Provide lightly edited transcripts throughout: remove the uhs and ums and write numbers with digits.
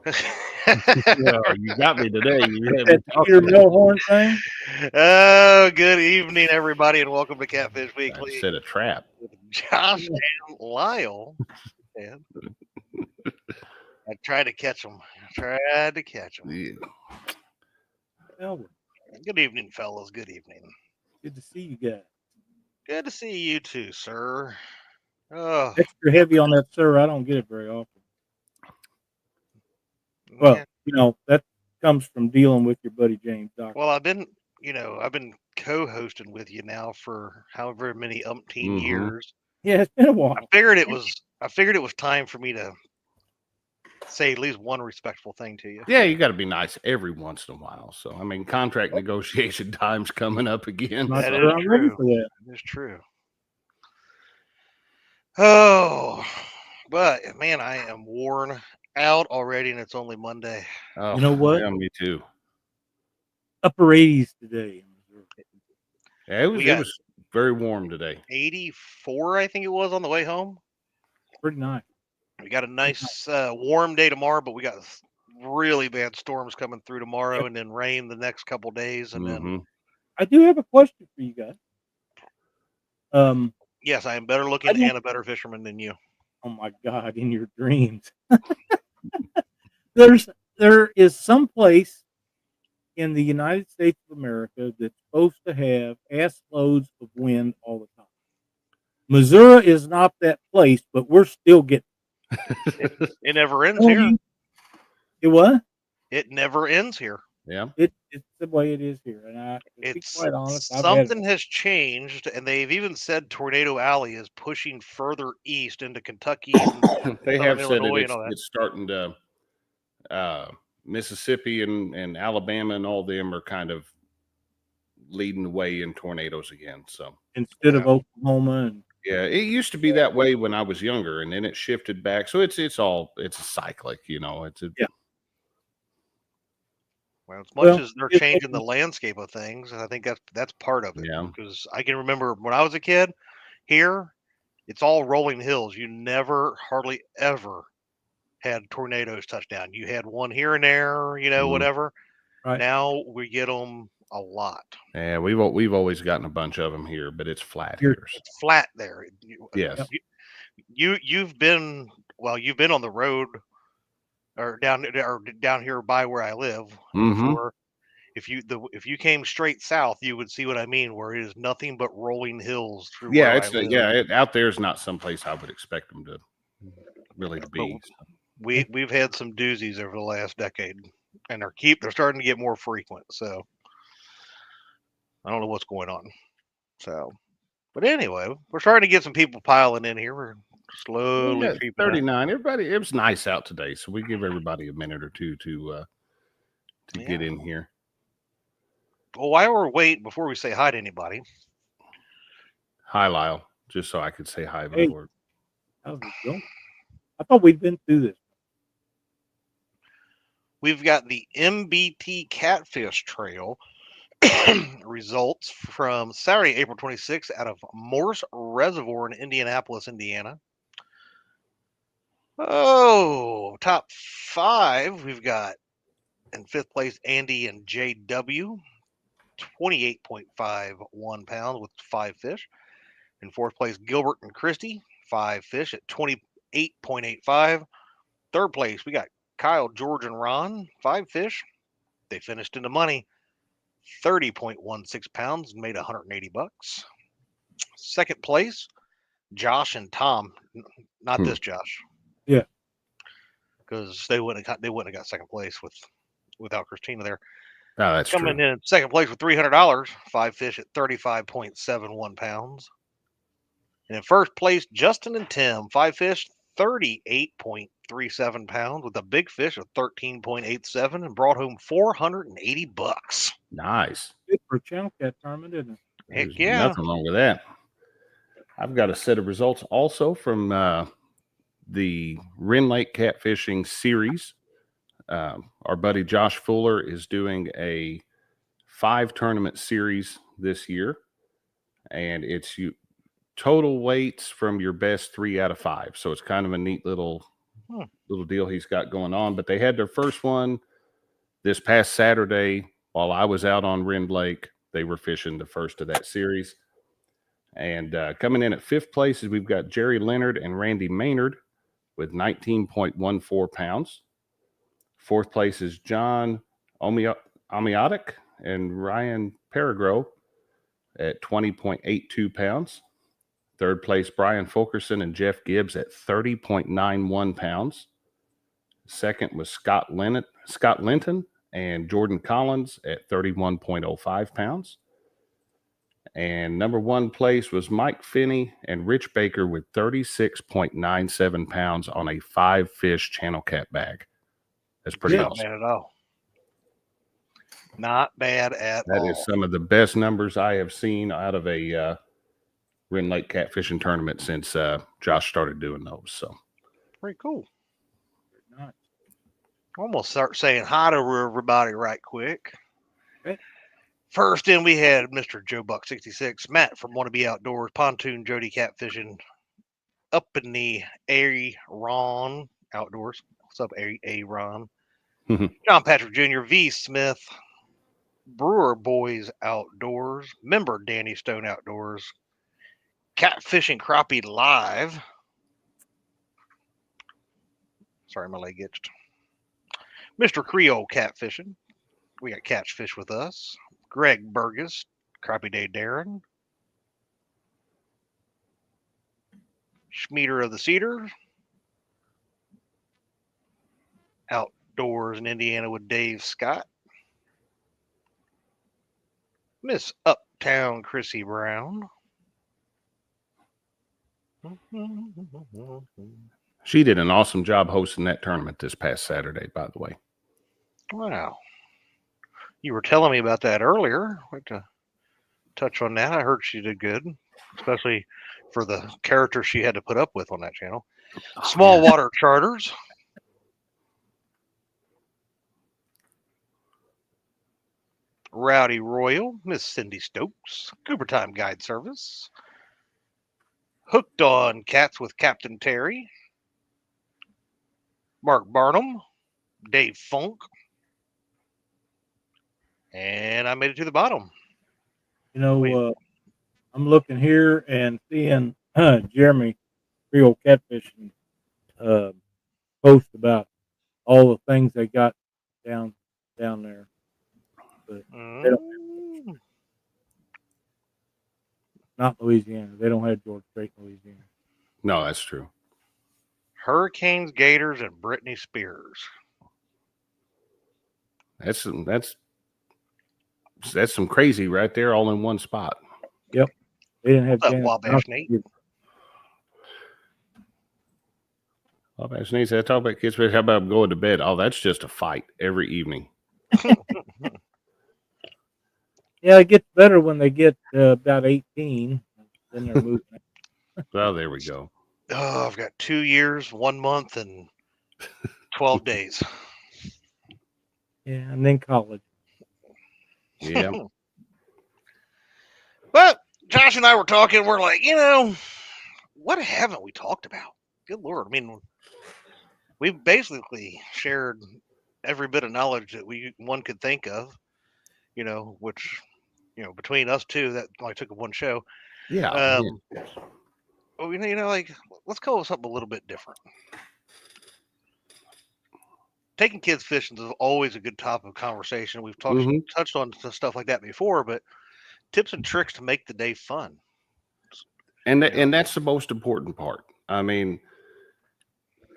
Yeah, you got me today. You had me That Peter Millhorn thing. Oh, good evening, everybody, and welcome to Catfish I Weekly set a trap. with Josh and Lyle. And I tried to catch them. Yeah. Albert, Good evening, fellas. Good evening. good to see you guys. Good to see you too, sir. Oh, Extra heavy on that, sir. I don't get it very often. Well, yeah. that comes from dealing with your buddy James Doctor. Well, I've been co-hosting with you now for however many umpteen years. Yeah, it's been a while. I figured it was time for me to say at least one respectful thing to you. Yeah, you got to be nice every once in a while. So, I mean, contract negotiation time's coming up again. Not That sure is I'm ready true. for that. That is true. Oh, but man, I am worn out already, and it's only Monday. Oh, You know what? yeah, me too. Upper 80s today. Yeah, We it got was very warm today. 84, I think it was, on the way home. Pretty nice. We got a nice warm day tomorrow, but we got really bad storms coming through tomorrow, Yep. and then rain the next couple days, and then I do have a question for you guys. yes, I am better I looking don't- and a better fisherman than you. Oh my God, in your dreams. There is some place in the United States of America that's supposed to have ass loads of wind all the time. Missouri is not that place, but we're still getting It never ends telling here. you- It what? It never ends here. Yeah. It's the way it is here, and to be It's quite honest, I've had something has changed, and they've even said Tornado Alley is pushing further east into Kentucky and They have said Illinois that and all that. it's starting to Mississippi and Alabama and all them are kind of leading the way in tornadoes again. So instead of Oklahoma and yeah, it used to be that way when I was younger, and then it shifted back. So it's a cyclic, It's a Yeah. Well, as much Well, as they're it's changing the open. landscape of things, and I think that's part of it. Yeah. Because I can remember when I was a kid, here it's all rolling hills. You never, hardly ever had tornadoes touch down. You had one here and there, Mhm. whatever. Right. Now we get them a lot. Yeah, we've always gotten a bunch of them here, but it's flat Here- here. It's flat there. Yes. You've been on the road or down here by where I live Mhm. before. If you came straight south, you would see what I mean, where it is nothing but rolling hills through Yeah, where I live. out there is not someplace I would expect them to really to be. We've had some doozies over the last decade, and they're starting to get more frequent. So I don't know what's going on. So, but anyway, we're starting to get some people piling in here. We're slowly Yeah, creeping up. 39. Everybody, it was nice out today, so we give everybody a minute or two to get in here. Well, while we're waiting, before we say hi to anybody, Hi, Lyle. Just so I could say hi Hey. before. How's it going? I thought we'd been through this. we've got the MBT Catfish Trail results from Saturday, April 26th, out of Morse Reservoir in Indianapolis, Indiana. Oh, top 5, we've got in 5th place Andy and JW, 28.51 pounds with 5 fish. In 4th place Gilbert and Christie, 5 fish at 28.85. 3rd place we got Kyle, George, and Ron, 5 fish. They finished in the money, 30.16 pounds, and made $180. 2nd place Josh and Tom, not this Josh. Yeah. Because they wouldn't have got 2nd place without Christina there. Oh, that's Coming true. in 2nd place with $300, 5 fish at 35.71 pounds. And in 1st place, Justin and Tim, 5 fish, 38.37 pounds with a big fish of 13.87 and brought home $480. Nice. Good for a channel cat tournament, isn't it? Heck There's yeah. nothing wrong with that. I've got a set of results also from the Wren Lake Catfishing Series. Our buddy Josh Fuller is doing a 5 tournament series this year, and it's total weights from your best 3 out of 5. So it's kind of a neat little little deal he's got going on. But they had their first one this past Saturday while I was out on Rend Lake. They were fishing the first of that series. And coming in at fifth place is we've got Jerry Leonard and Randy Maynard with 19.14 pounds. Fourth place is John Amiotic and Ryan Perigro at 20.82 pounds. Third place, Brian Fulkerson and Jeff Gibbs at 30.91 pounds. Second was Scott Linton and Jordan Collins at 31.05 pounds. And number one place was Mike Finney and Rich Baker with 36.97 pounds on a 5-fish channel cat bag. That's pretty Not awesome. bad at all. Not bad at all. That is some of the best numbers I have seen out of a Rend Lake catfishing tournament since Josh started doing those. So pretty cool. Nice. Almost start saying hi to everybody right quick. Okay. First in, we had Mr. Joe Buck 66, Matt from Wannabe Outdoors, Pontoon Jody Catfishing, up in the Aaron Outdoors. What's up, Aaron? John Patrick Jr., V. Smith, Brewer Boys Outdoors, member Danny Stone Outdoors, Catfishing Crappie Live. Sorry, my leg itched. Mr. Creole Catfishing. We got Catfish with us. Greg Burgess, Crappie Day Darren. Schmieder of the Cedar. Outdoors in Indiana with Dave Scott. Miss Uptown Chrissy Brown. she did an awesome job hosting that tournament this past Saturday, by the way. Wow. You were telling me about that earlier. I'd like to touch on that. I heard she did good, especially for the character she had to put up with on that channel. Small Water Charters. Rowdy Royal, Miss Cindy Stokes, Goober Time Guide Service. Hooked on Cats with Captain Terry. Mark Barnum, Dave Funk. And I made it to the bottom. You know, I'm looking here and seeing Jeremy Creole Catfishing post about all the things they got down there. But they don't, not Louisiana. They don't have George Strait, Louisiana. No, that's true. Hurricanes, Gators, and Britney Spears. That's some crazy right there, all in one spot. Yep. They didn't have What's up, Wabash Nate? Wabash Nate said, I talk about kids, how about going to bed? Oh, that's just a fight every evening. Yeah, it gets better when they get about 18. Then they're moving. Well, there we go. Oh, I've got 2 years, 1 month, and 12 days. Yeah, and then college. Yeah. But Josh and I were talking. We're like, what haven't we talked about? Good Lord. I mean, we've basically shared every bit of knowledge that one could think of, which, between us two, that only took one show. Yeah. But let's go with something a little bit different. Taking kids fishing is always a good topic of conversation. We've touched on stuff like that before, but tips and tricks to make the day fun. And that's the most important part. I mean,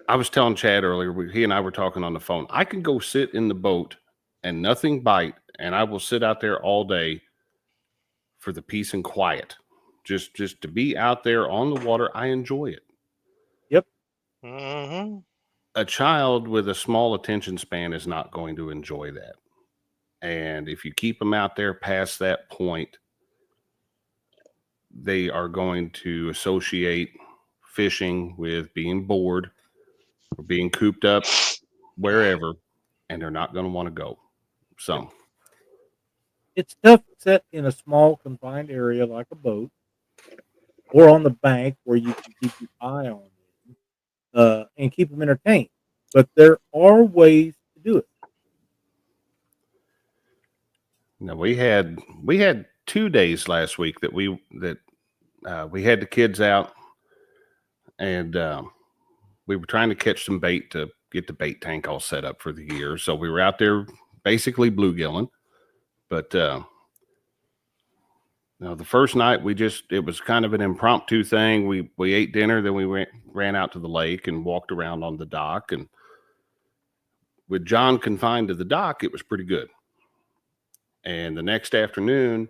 I was telling Chad earlier, he and I were talking on the phone. I can go sit in the boat and nothing bite, and I will sit out there all day for the peace and quiet. Just to be out there on the water, I enjoy it. Yep. Mm-hmm. A child with a small attention span is not going to enjoy that. And if you keep them out there past that point, they are going to associate fishing with being bored or being cooped up wherever, and they're not going to want to go. So it's tough to set in a small confined area like a boat or on the bank where you can keep your eye on them and keep them entertained. but there are ways to do it. Now we had 2 days last week that we had the kids out, and we were trying to catch some bait to get the bait tank all set up for the year. So we were out there basically bluegilling, but the first night it was kind of an impromptu thing. We ate dinner, then we ran out to the lake and walked around on the dock. And with John confined to the dock, it was pretty good. And the next afternoon,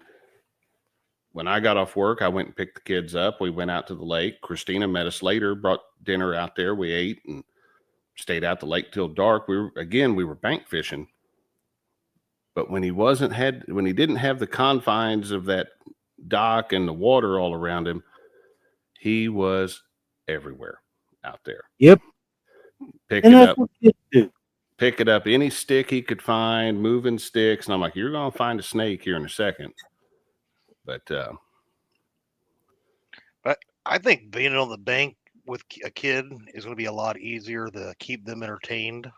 when I got off work, I went and picked the kids up. We went out to the lake. Christina met us later, brought dinner out there. We ate and stayed out the lake till dark. We were bank fishing. But when he didn't have the confines of that dock and the water all around him, he was everywhere out there. Yep. Pick it What kids do. Pick it up, any stick he could find, moving sticks. And I'm like, you're going to find a snake here in a second. But I think being on the bank with a kid is going to be a lot easier to keep them entertained,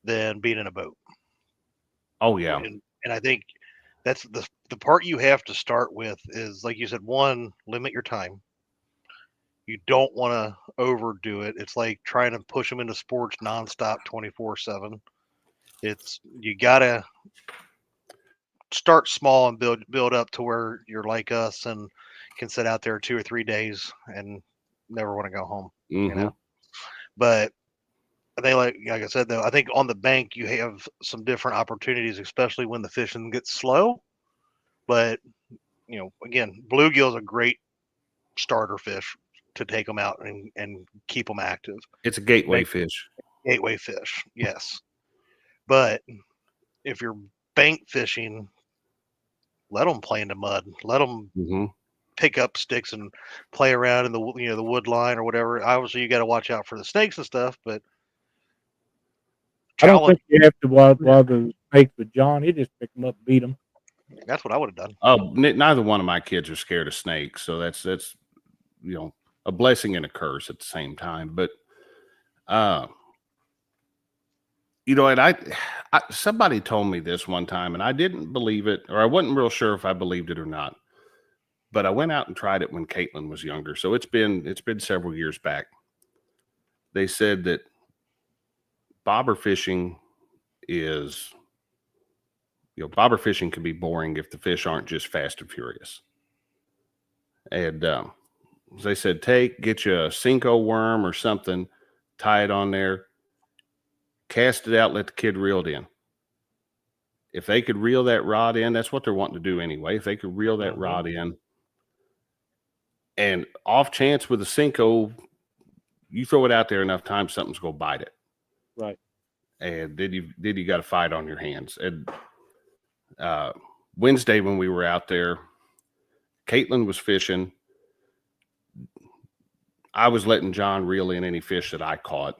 than being in a boat. Oh, yeah. And I think that's the part you have to start with is, like you said, one, limit your time. You don't want to overdo it. It's like trying to push them into sports nonstop 24/7. You got to start small and build up to where you're like us and can sit out there 2 or 3 days and never want to go home. Mm-hmm. But I think, like I said, though, I think on the bank you have some different opportunities, especially when the fishing gets slow. But again, bluegill is a great starter fish to take them out and keep them active. It's a gateway fish. Gateway fish, yes. But if you're bank fishing, let them play in the mud. Let them pick up sticks and play around in the the wood line or whatever. Obviously, you got to watch out for the snakes and stuff. But I don't think you have to wild the snakes with John. He just pick them up, and beat them. That's what I would have done. Oh, neither one of my kids are scared of snakes, so that's a blessing and a curse at the same time. But and somebody told me this one time, and I didn't believe it, or I wasn't real sure if I believed it or not. But I went out and tried it when Caitlin was younger, so it's been several years back. They said that bobber fishing can be boring if the fish aren't just fast and furious. And they said, get you a Cinco worm or something, tie it on there, cast it out, let the kid reel it in. If they could reel that rod in, that's what they're wanting to do anyway. If they could reel that rod in, and off chance with a Cinco, you throw it out there enough times, something's going to bite it. Right. And then you got a fight on your hands. And Wednesday when we were out there, Caitlin was fishing. I was letting John reel in any fish that I caught,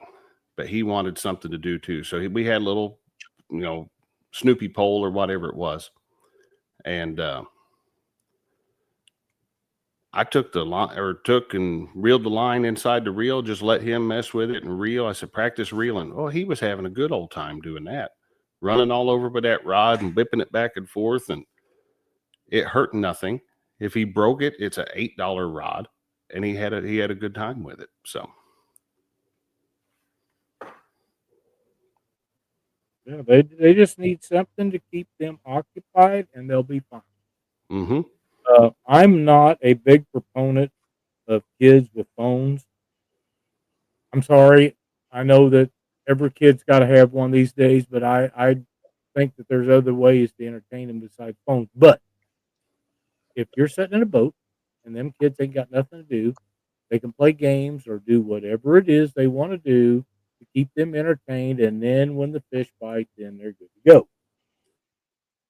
but he wanted something to do too. So we had a little, Snoopy pole or whatever it was. And I took and reeled the line inside the reel, just let him mess with it and reel. I said, practice reeling. Oh, he was having a good old time doing that, running all over with that rod and whipping it back and forth. And it hurt nothing. If he broke it, it's an $8 rod, and he had a good time with it. So. Yeah, they just need something to keep them occupied, and they'll be fine. Mm-hmm. I'm not a big proponent of kids with phones. I'm sorry. I know that every kid's got to have one these days, but I think that there's other ways to entertain them besides phones. But if you're sitting in a boat and them kids ain't got nothing to do, they can play games or do whatever it is they want to do to keep them entertained, and then when the fish bite, then they're good to go.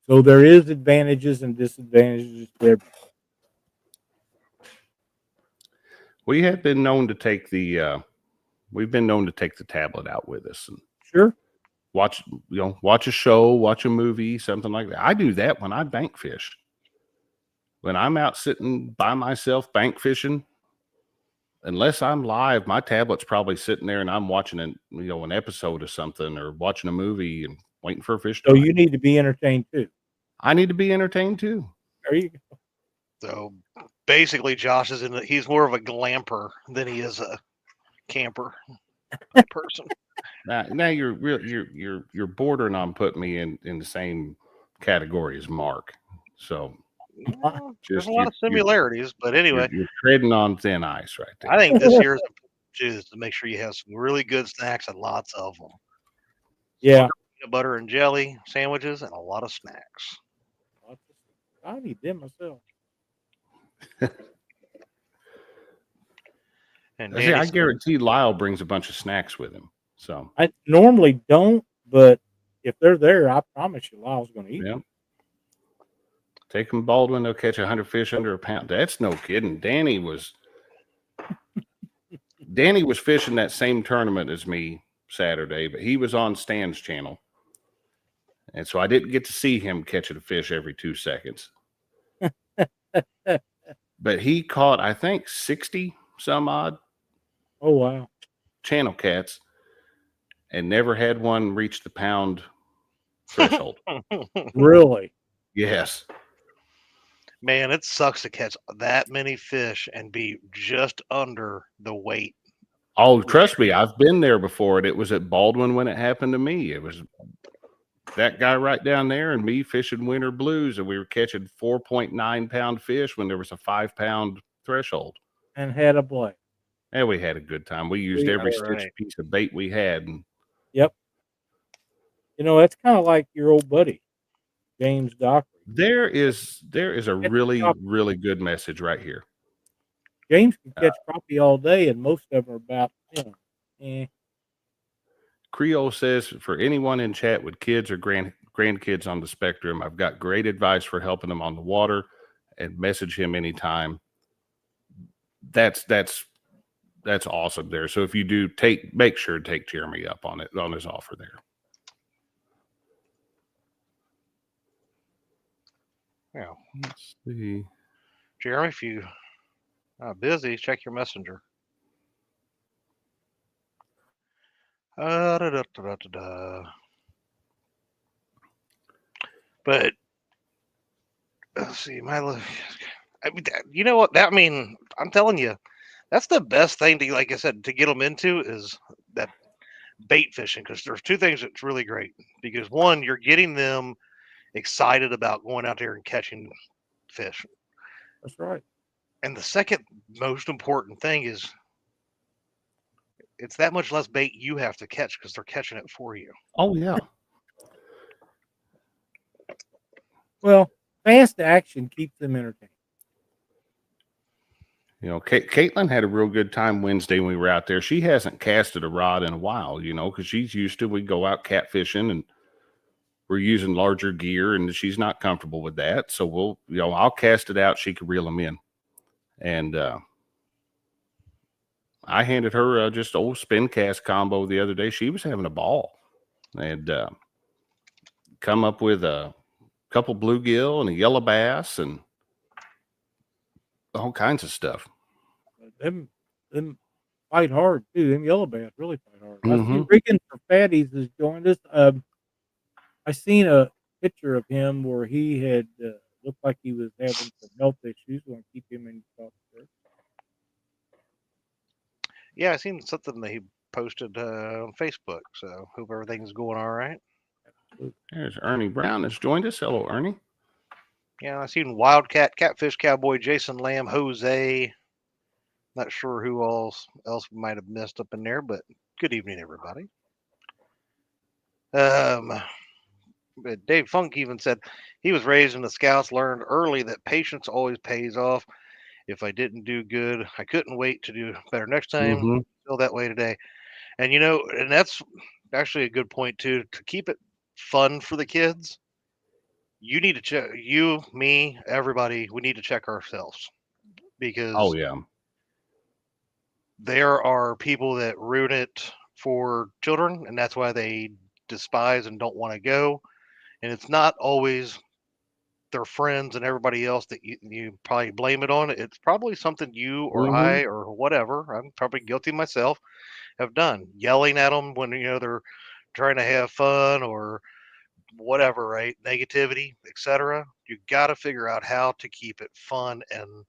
So there is advantages and disadvantages there. We have been known to take the tablet out with us and Sure. watch a show, watch a movie, something like that. I do that when I bank fish. When I'm out sitting by myself bank fishing, unless I'm live, my tablet's probably sitting there and I'm watching an episode of something or watching a movie and waiting for a fish to So bite. you need to be entertained too. I need to be entertained too. There you go. So basically, Josh is he's more of a glamper than he is a camper person. Now you're bordering on putting me in the same category as Mark. So Well, there's just a lot of similarities, but anyway, you're treading on thin ice right there. I think this year's is to make sure you have some really good snacks and lots of them. Yeah. Peanut butter and jelly sandwiches and a lot of snacks. I need them myself. And See, I guarantee Lyle brings a bunch of snacks with him. So I normally don't, but if they're there, I promise you, Lyle's going to eat. yeah. Take them Baldwin, they'll catch 100 fish under a pound. That's no kidding. Danny was fishing that same tournament as me Saturday, but he was on Stan's channel. And so I didn't get to see him catching a fish every 2 seconds. But he caught, I think, 60 some odd. Oh, wow. Channel cats and never had one reach the pound threshold. Really? Yes. Man, it sucks to catch that many fish and be just under the weight. Oh, trust me, I've been there before, and it was at Baldwin when it happened to me. It was that guy right down there and me fishing winter blues, and we were catching 4.9 pound fish when there was a 5 pound threshold. And had a blast. And we had a good time. We used every stitch piece of bait we had. And yep. That's kind of like your old buddy, James Dockery. There is a really, really good message right here. James can catch crappie all day, and most of them are about, Creole says, for anyone in chat with kids or grandkids on the spectrum, I've got great advice for helping them on the water, and message him anytime. That's awesome there. So if you do make sure to take Jeremy up on it, on his offer there. Yeah. Let's see. Jeremy, if you are busy, check your messenger. But let's see, you know what? I'm telling you, that's the best thing to, like I said, to get them into is that bait fishing, because there's two things that's really great. Because one, you're getting them excited about going out there and catching fish. That's right. And the second most important thing is it's that much less bait you have to catch because they're catching it for you. Oh, yeah. Well, fast action keeps them entertained. Caitlin had a real good time Wednesday when we were out there. She hasn't casted a rod in a while, because she's used to, we go out catfishing and we're using larger gear, and she's not comfortable with that. So I'll cast it out. She can reel them in. And I handed her just old spin cast combo the other day. She was having a ball, and come up with a couple bluegill and a yellow bass and all kinds of stuff. Them fight hard too. Them yellow bass really fight hard. Mm-hmm. I see Riggin for Fatties has joined us. I seen a picture of him where he had looked like he was having some health issues. We want to keep him in thoughts. Yeah, I seen something that he posted on Facebook. So hope everything's going all right. There's Ernie Brown that's joined us. Hello, Ernie. Yeah, I seen Wildcat, Catfish Cowboy, Jason Lamb, Jose. Not sure who else might have missed up in there, but good evening, everybody. But Dave Funk even said he was raised in the Scouts, learned early that patience always pays off. If I didn't do good, I couldn't wait to do better next time. Mm-hmm. Feel that way today. And and that's actually a good point too, to keep it fun for the kids. You need to check, me, everybody, we need to check ourselves, because there are people that ruin it for children, and that's why they despise and don't want to go. And it's not always their friends and everybody else that you probably blame it on, it's probably something you or Mhm. I or whatever, I'm probably guilty myself, have done. Yelling at them when they're trying to have fun or whatever, right? Negativity, etc. You got to figure out how to keep it fun and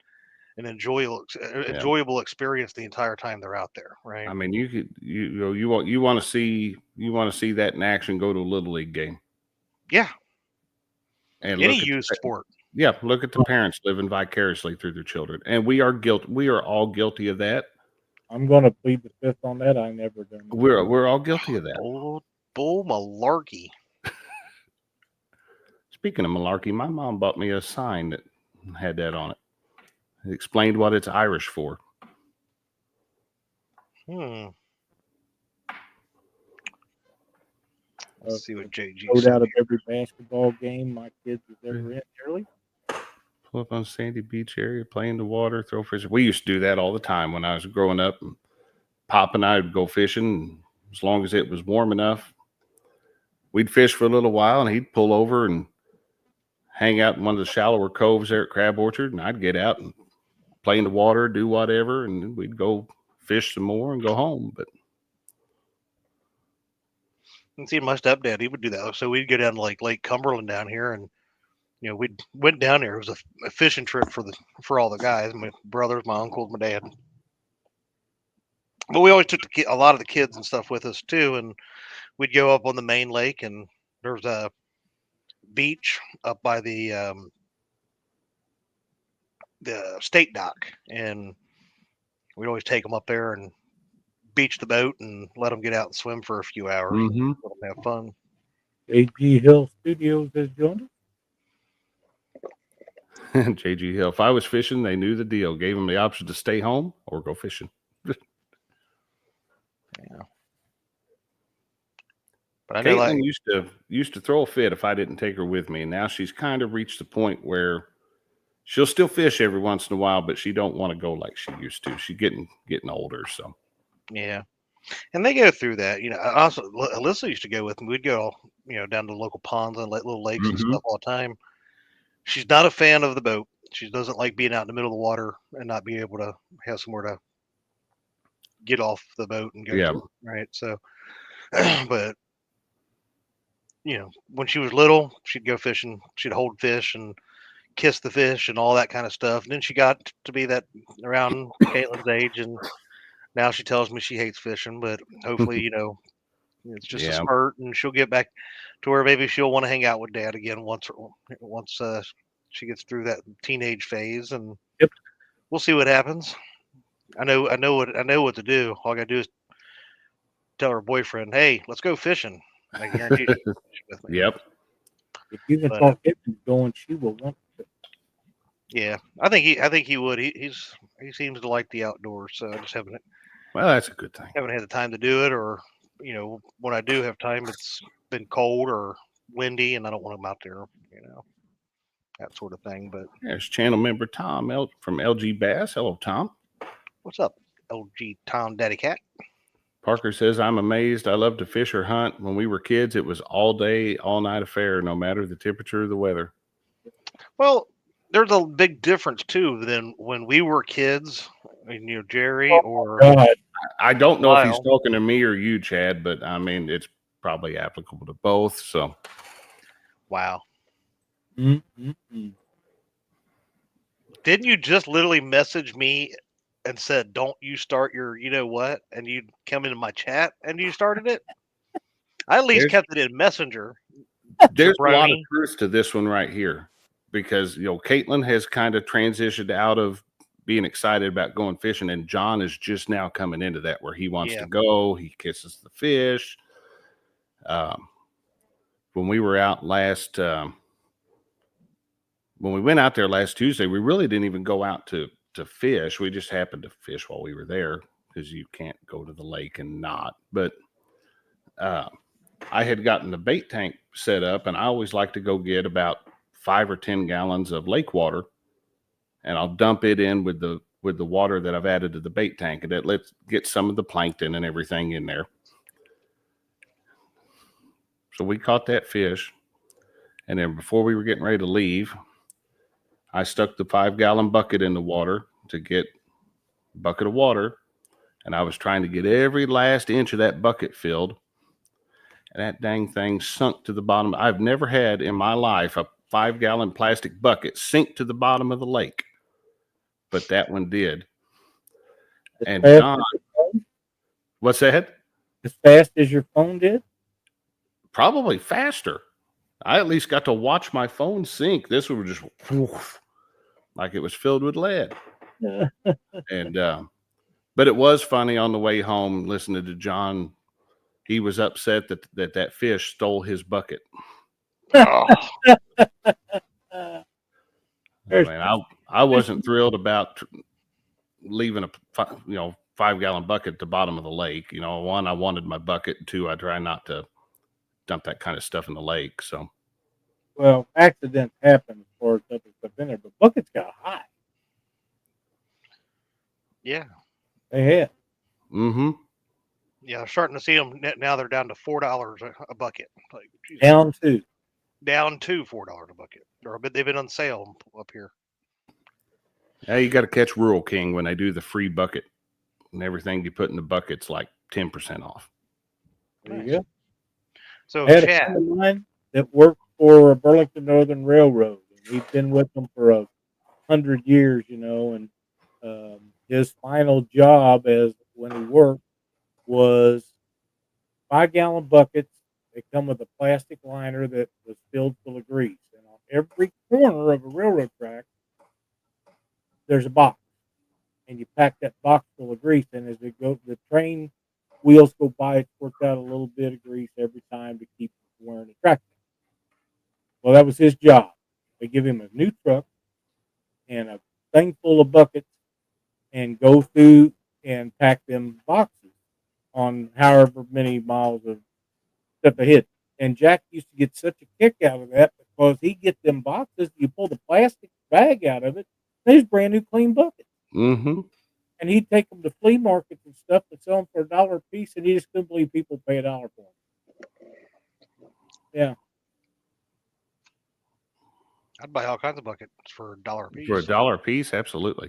an Yeah. enjoyable experience the entire time they're out there, right? I mean, you want to see that in action. Go to a little league game Yeah, and any look at youth sport. look at the parents living vicariously through their children, and we are guilty. We are all guilty of that. I'm going to plead the fifth on that. I never done that. We're all guilty of that. Bull malarkey. Speaking of malarkey, my mom bought me a sign that had that on it. It explained what it's Irish for. Let's see what JG Vote said out of here. every basketball game my kids was ever in, nearly. Pull up on sandy beach area, play in the water, throw fish. We used to do that all the time when I was growing up. And Pop and I would go fishing. As long as it was warm enough, we'd fish for a little while, and he'd pull over and hang out in one of the shallower coves there at Crab Orchard, and I'd get out and play in the water, do whatever, and then we'd go fish some more and go home. But And see, my stepdad, he would do that. So we'd go down to like Lake Cumberland down here, and we went down there. It was a fishing trip for all the guys, my brothers, my uncles, my dad. But we always took a lot of the kids and stuff with us too, and we'd go up on the main lake, and there's a beach up by the state dock, and we'd always take them up there and beach the boat and let them get out and swim for a few hours and let them have fun. AG Hill Studios has joined us. JG Hill, if I was fishing, they knew the deal. Gave them the option to stay home or go fishing. Yeah. But I know Caitlin used to throw a fit if I didn't take her with me, and now she's kind of reached the point where she'll still fish every once in a while, but she don't want to go like she used to. She's getting older, so yeah. And they go through that. Also, Alyssa used to go with me. We'd go, down to the local ponds and little lakes and stuff all the time. She's not a fan of the boat. She doesn't like being out in the middle of the water and not be able to have somewhere to get off the boat and go to, right? So, but, when she was little, she'd go fishing. She'd hold fish and kiss the fish and all that kind of stuff. And then she got to be that around Caitlin's age, and now she tells me she hates fishing, but hopefully, it's just a spurt, and she'll get back to where maybe she'll want to hang out with Dad again once she gets through that teenage phase, and we'll see what happens. I know what to do. All I gotta do is tell her boyfriend, "Hey, let's go fishing." I guarantee she'll fish with me. Yep. If you can talk it going, she will want to. Yeah, I think he would. He seems to like the outdoors, so I just haven't. Well, that's a good thing. Haven't had the time to do it, or when I do have time, it's been cold or windy, and I don't want him out there, that sort of thing. But there's channel member Tom from LG Bass. Hello, Tom. What's up, LG Tom Daddy Cat? Parker says, I'm amazed. I love to fish or hunt. When we were kids, it was all day, all night affair, no matter the temperature or the weather. Well, there's a big difference too than when we were kids. Jerry or God. I don't know Lyle. if he's talking to me or you, Chad, but I mean it's probably applicable to both. So, wow. Mm-mm-mm. Didn't you just literally message me and said, "Don't you start your what?" And you come into my chat and you started it? I at least kept it in Messenger. There's a lot of truth to this one right here, because Caitlin has kind of transitioned out of being excited about going fishing, and John is just now coming into that where he wants to go. He kisses the fish. When we were out when we went out there last Tuesday, we really didn't even go out to fish. We just happened to fish while we were there, because you can't go to the lake and not. But I had gotten the bait tank set up, and I always like to go get about 5 or 10 gallons of lake water, and I'll dump it in with the water that I've added to the bait tank, and that lets get some of the plankton and everything in there. So we caught that fish, and then before we were getting ready to leave, I stuck the 5-gallon bucket in the water to get a bucket of water, and I was trying to get every last inch of that bucket filled. And that dang thing sunk to the bottom. I've never had in my life a 5-gallon plastic bucket sink to the bottom of the lake, but that one did. And fast John, as your phone? what's that? As fast as your phone did? Probably faster. I at least got to watch my phone sink. This one was just woof, like it was filled with lead. And but it was funny on the way home listening to John. He was upset that fish stole his bucket. Oh, Uh, I mean, I wasn't thrilled about leaving a 5-gallon bucket at the bottom of the lake. You know, one, I wanted my bucket, and two, I try not to dump that kind of stuff in the lake. So well, accidents happen for other stuff in there, but buckets got high. yeah. They had. Yeah, I'm starting to see them now. They're down to $4 a bucket. Like, geez, Down to $4 a bucket. They've been on sale up here. yeah, you got to catch Rural King when they do the free bucket, and everything you put in the bucket's like 10% off. There Nice. you go. So, I had a Chad, friend of mine that worked for Burlington Northern Railroad, and he'd been with them for 100 years, and his final job as when he worked was 5-gallon buckets. They come with a plastic liner that was filled full of grease, and on every corner of a railroad track, there's a box, and you pack that box full of grease, and as the train wheels go by, it squirts out a little bit of grease every time to keep from wearing the track. Well, that was his job. They give him a new truck and a thing full of buckets and go through and pack them boxes on however many miles of stuff ahead. And Jack used to get such a kick out of that because he'd get them boxes, you pull the plastic bag out of it, there's brand new clean buckets. Mm-hmm. And he'd take them to flea markets and stuff and sell them for $1 a piece, and he just couldn't believe people pay $1 for them. Yeah. I'd buy all kinds of buckets for $1 a piece. For $1 a piece, absolutely.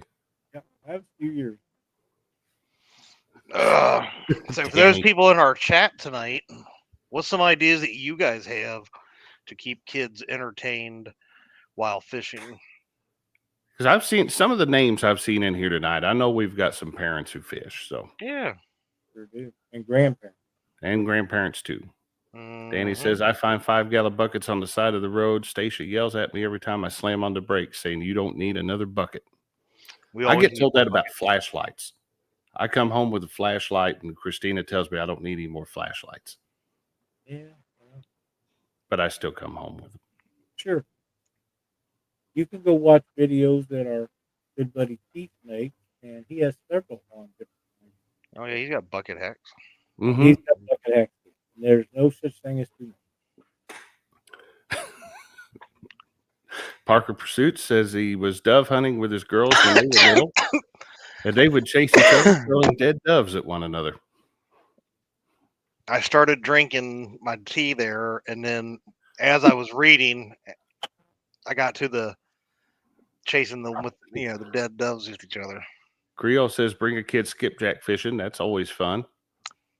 Yeah, I have a few years. So for those people in our chat tonight, what's some ideas that you guys have to keep kids entertained while fishing? Because I've seen some of the names I've seen in here tonight. I know we've got some parents who fish, so Yeah. Sure do. And grandparents. and grandparents too. Danny Mhm. says, I find 5-gallon buckets on the side of the road. Stacia yells at me every time I slam on the brakes, saying, you don't need another bucket. We I always get need told more that about buckets. flashlights. I come home with a flashlight, and Christina tells me I don't need any more flashlights, Yeah. Well, but I still come home with them. sure. You can go watch videos that our good buddy Keith makes, and he has several on different things. Oh yeah, he's got bucket hacks. Mm-hmm. He's got bucket hacks. There's no such thing as too much. Parker Pursuit says he was dove hunting with his girls when they were little, and they would chase each other, throwing dead doves at one another. I started drinking my tea there, and then as I was reading, I got to the chasing them with the dead doves with each other. Creole says, bring a kid skipjack fishing. That's always fun.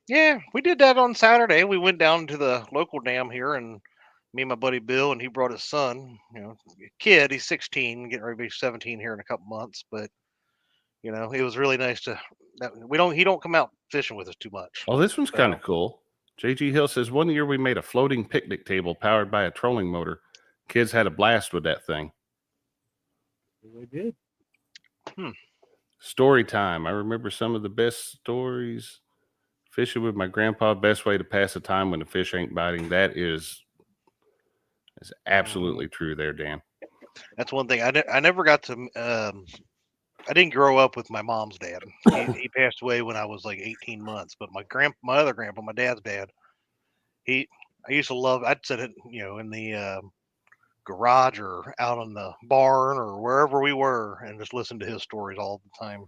Yeah, we did that on Saturday. We went down to the local dam here, and me and my buddy Bill, and he brought his son. Kid, he's 16, getting ready to be 17 here in a couple months. But it was really nice to. He don't come out fishing with us too much. Oh, this one's kind of cool. JG Hill says, one year we made a floating picnic table powered by a trolling motor. Kids had a blast with that thing. They did. Story time. I remember some of the best stories. Fishing with my grandpa, best way to pass the time when the fish ain't biting. That is absolutely true there, Dan. That's one thing. I never got to. I didn't grow up with my mom's dad. He passed away when I was like 18 months. But my other grandpa, my dad's dad, I used to love. I'd sit it, in the garage or out on the barn or wherever we were, and just listen to his stories all the time.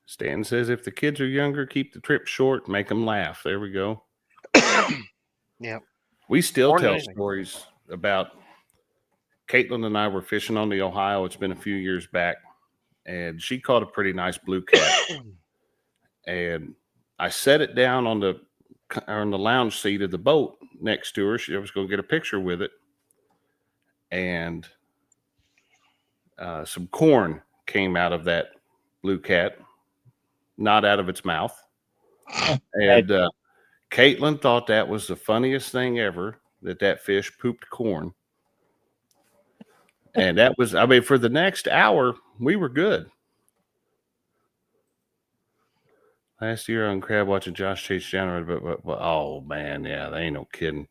Stan says, if the kids are younger, keep the trip short, make them laugh. There we go. Yeah. We still More than tell anything. stories about Caitlin and I were fishing on the Ohio. It's been a few years back, and she caught a pretty nice blue cat. And I set it down on the lounge seat of the boat next to her. I was going to get a picture with it, and some corn came out of that blue cat, not out of its mouth. And Caitlin thought that was the funniest thing ever, that fish pooped corn. And that was, I mean, for the next hour, we were good. Last year on Crab watching Josh chase January, but oh man, yeah, they ain't no kidding.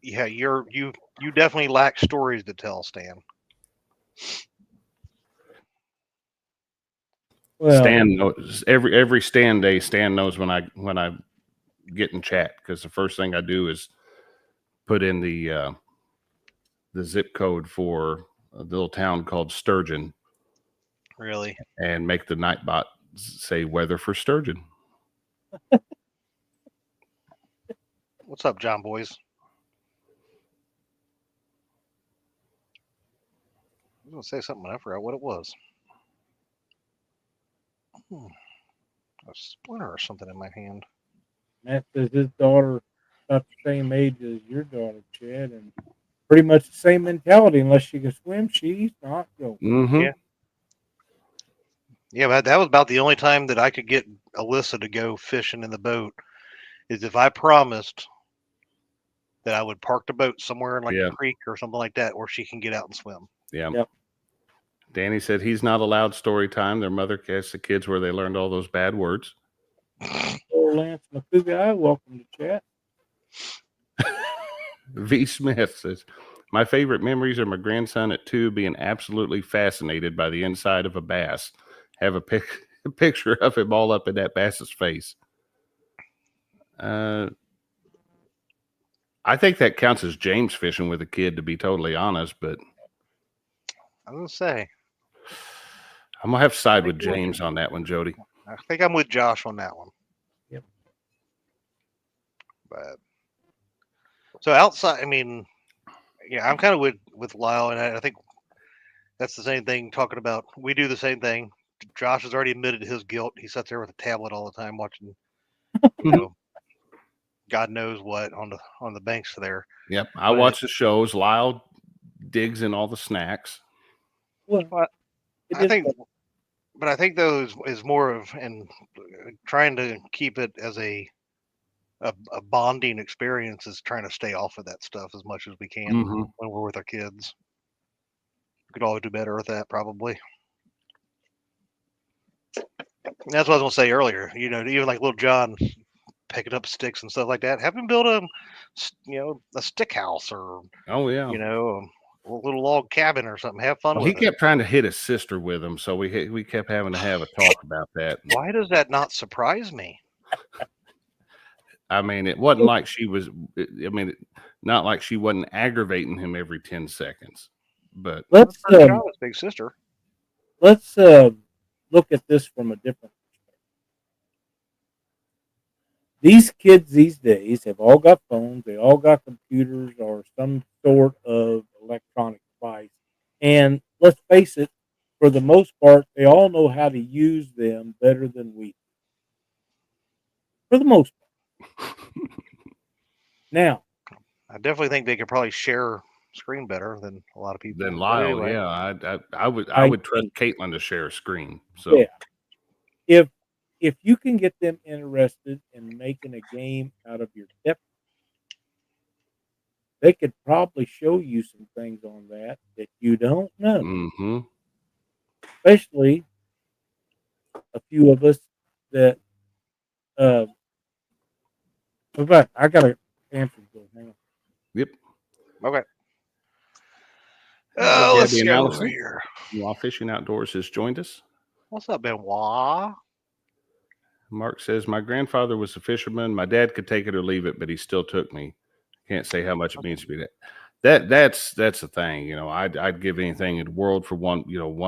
Yeah, you definitely lack stories to tell, Stan. Well, Stan knows every Stan day. Stan knows when I get in chat, because the first thing I do is put in the zip code for a little town called Sturgeon. Really? And make the Nightbot say weather for Sturgeon. What's up, John boys? I was gonna say something, I forgot what it was. A splinter or something in my hand. Matt says his daughter about the same age as your daughter, Chad, and pretty much the same mentality. Unless she can swim, she's not going. Mm-hmm. Yeah. Yeah, but that was about the only time that I could get Alyssa to go fishing in the boat, is if I promised that I would park the boat somewhere in like a creek or something like that where she can get out and swim. Yeah. Yep. Danny said he's not allowed story time. Their mother casts the kids where they learned all those bad words. Oh, Lance McCougar, welcome to chat. V. Smith says, my favorite memories are my grandson at 2 being absolutely fascinated by the inside of a bass. Have a picture of him all up in that bass's face. I think that counts as James fishing with a kid, to be totally honest, but I'm going to say, I'm going to have to side with James on that one, Jody. I think I'm with Josh on that one. Yep. But so outside, I mean, yeah, I'm kind of with Lyle, and I think that's the same thing. Talking about, we do the same thing. Josh has already admitted his guilt. He sits there with a tablet all the time watching, you know, God knows what on the banks there. Yep, I watch the shows. Lyle digs in all the snacks. Well, I think though is more of, and trying to keep it as a bonding experience, is trying to stay off of that stuff as much as we can when we're with our kids. We could always do better with that, probably. And that's what I was gonna say earlier. You know, even like little John picking up sticks and stuff like that. Have him build a stick house, or a little log cabin or something. Have fun with it. He kept trying to hit his sister with him, so we kept having to have a talk about that. Why does that not surprise me? I mean, it wasn't like she was. I mean, not like she wasn't aggravating him every 10 seconds. But let's big sister. Let's look at this from a different perspective. These kids these days have all got phones. They all got computers or some sort of electronic device. And let's face it, for the most part, they all know how to use them better than we do. For the most part. Now, I definitely think they could probably share screen better than a lot of people. Than Lyle, anyway. Yeah. I would trust Caitlin to share a screen. So yeah. If you can get them interested in making a game out of your depth, they could probably show you some things on that you don't know. Especially a few of us that but I gotta answer this. Hang on. Yep. Okay. Let's go over here. While Fishing Outdoors has joined us. What's up, Benoit? Mark says, my grandfather was a fisherman. My dad could take it or leave it, but he still took me. Can't say how much it means to me. That's the thing. You know, I'd give anything in the world for one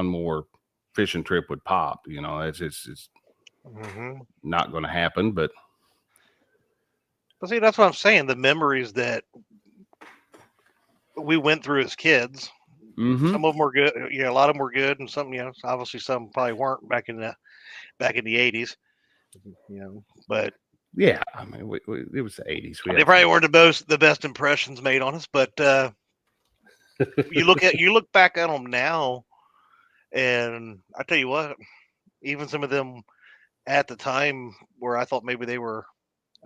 more fishing trip with Pop. You know, it's not going to happen. But see, that's what I'm saying. The memories that we went through as kids, some of them were good. A lot of them were good, and some, obviously some probably weren't back in the 80s. But yeah, I mean, it was the 80s. They probably weren't the best impressions made on us. But you look back at them now, and I tell you what, even some of them at the time where I thought maybe they were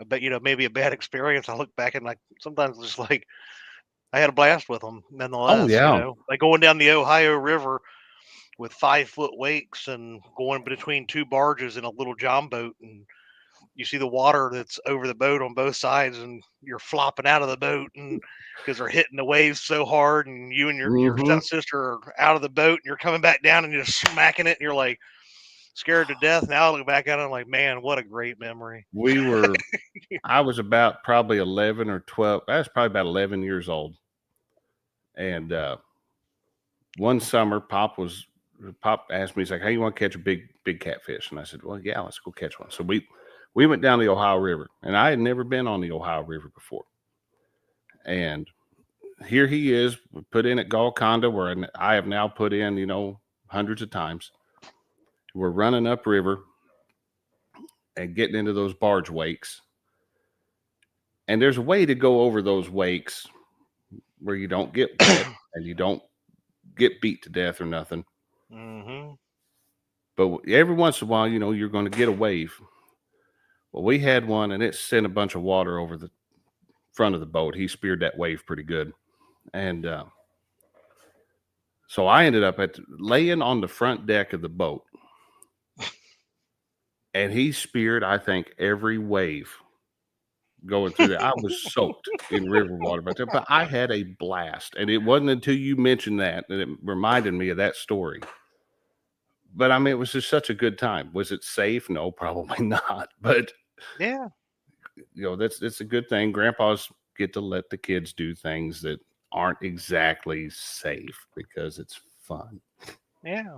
maybe a bad experience, I look back and sometimes just like I had a blast with them nonetheless. Oh, yeah. Like going down the Ohio River with 5-foot wakes and going between two barges in a little john boat, and you see the water that's over the boat on both sides, and you're flopping out of the boat, and because they're hitting the waves so hard, and you and your stepsister are out of the boat, and you're coming back down, and you're smacking it, and you're like scared to death. Now I look back at it, I'm like, man, what a great memory. We were, I was about probably 11 or 12. I was probably about 11 years old. And one summer, Pop asked me, he's like, hey, you want to catch a big catfish? And I said, well, yeah, let's go catch one. So we went down the Ohio River, and I had never been on the Ohio River before. And here he is, put in at Golconda, where I have now put in, hundreds of times. We're running upriver and getting into those barge wakes. And there's a way to go over those wakes where you don't get wet and you don't get beat to death or nothing. But every once in a while, you're going to get a wave. Well, we had one, and it sent a bunch of water over the front of the boat. He speared that wave pretty good. And so I ended up laying on the front deck of the boat. And he speared, I think, every wave going through there. I was soaked in river water, but I had a blast. And it wasn't until you mentioned that it reminded me of that story. But I mean, it was just such a good time. Was it safe? No, probably not. But yeah, it's a good thing. Grandpas get to let the kids do things that aren't exactly safe because it's fun. Yeah.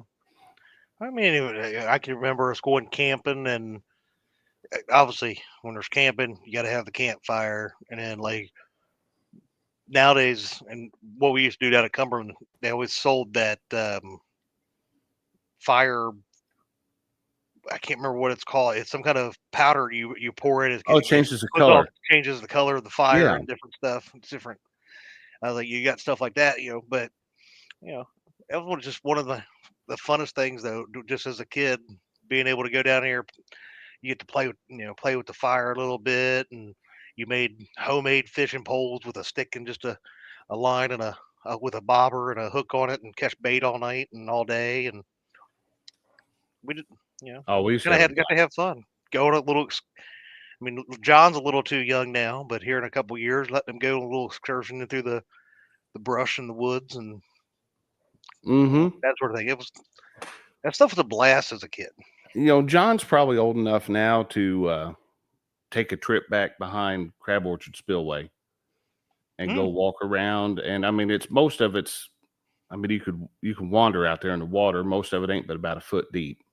I mean, I can remember us going camping, and obviously when there's camping, you got to have the campfire. And then like nowadays, and what we used to do down at Cumberland, they always sold that fire. I can't remember what it's called. It's some kind of powder you pour in. It changes the color. Changes the color of the fire and different stuff. It's different. Like you got stuff like that, but that was just one of the funnest things, though. Just as a kid, being able to go down here, you get to play with the fire a little bit, and you made homemade fishing poles with a stick and just a line and with a bobber and a hook on it, and catch bait all night and all day, and we did. We got to have fun. Going a little. I mean, John's a little too young now, but here in a couple of years, let them go on a little excursion through the brush and the woods and that sort of thing. That stuff was a blast as a kid. John's probably old enough now to take a trip back behind Crab Orchard Spillway and go walk around. And I mean, you can wander out there in the water. Most of it ain't but about a foot deep,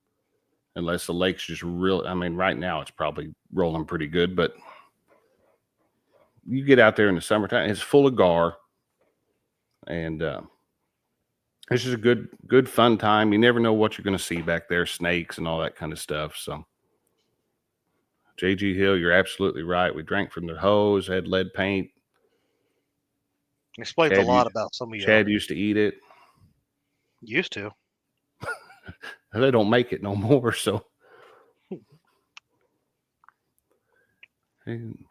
unless the lake's just real. I mean, right now it's probably rolling pretty good, but you get out there in the summertime, it's full of gar, and it's just a good fun time. You never know what you're going to see back there, snakes and all that kind of stuff. So JG Hill, you're absolutely right. We drank from the hose, had lead paint. Explains a lot about some of you. Chad used to eat it. Used to. They don't make it no more, so.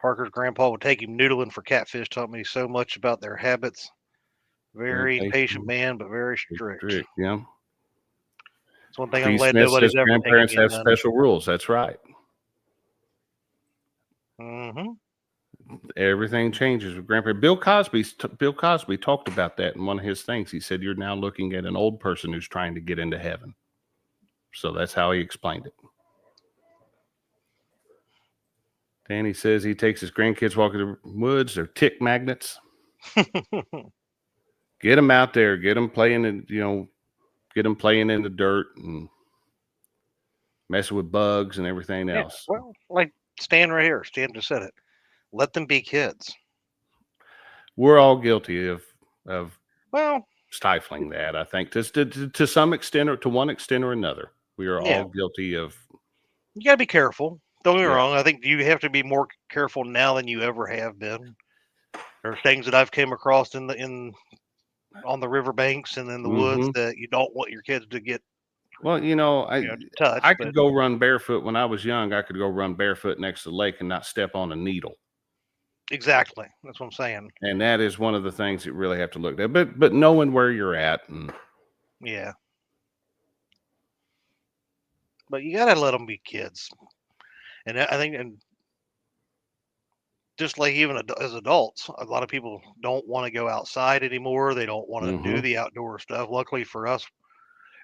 Parker's grandpa would take him noodling for catfish, taught me so much about their habits. Very patient man, but very strict. Yeah. It's one thing I'm glad nobody's ever taken. Grandparents have special rules. That's right. Everything changes with grandparents. Bill Cosby talked about that in one of his things. He said, you're now looking at an old person who's trying to get into heaven. So that's how he explained it. Danny says he takes his grandkids walking the woods. They're tick magnets. Get them out there. Get them playing in, get them playing in the dirt. And messing with bugs and everything Yeah. else. Well, like Stan right here. Stan just said it. Let them be kids. We're all guilty of Well, stifling that. I think to some extent, or to one extent or another, we are yeah. all guilty of. You got to be careful. Don't get me Yeah. wrong. I think you have to be more careful now than you ever have been. There are things that I've came across on the riverbanks and in the woods that you don't want your kids to get Well, touched. I But could go run barefoot when I was young. I could go run barefoot next to the lake and not step on a needle. exactly, that's what I'm saying. And that is one of the things that you really have to look at. But knowing where you're at, and Yeah. But you got to let them be kids. And I think, and just like even as adults, a lot of people don't want to go outside anymore. They don't want to do the outdoor stuff. Luckily for us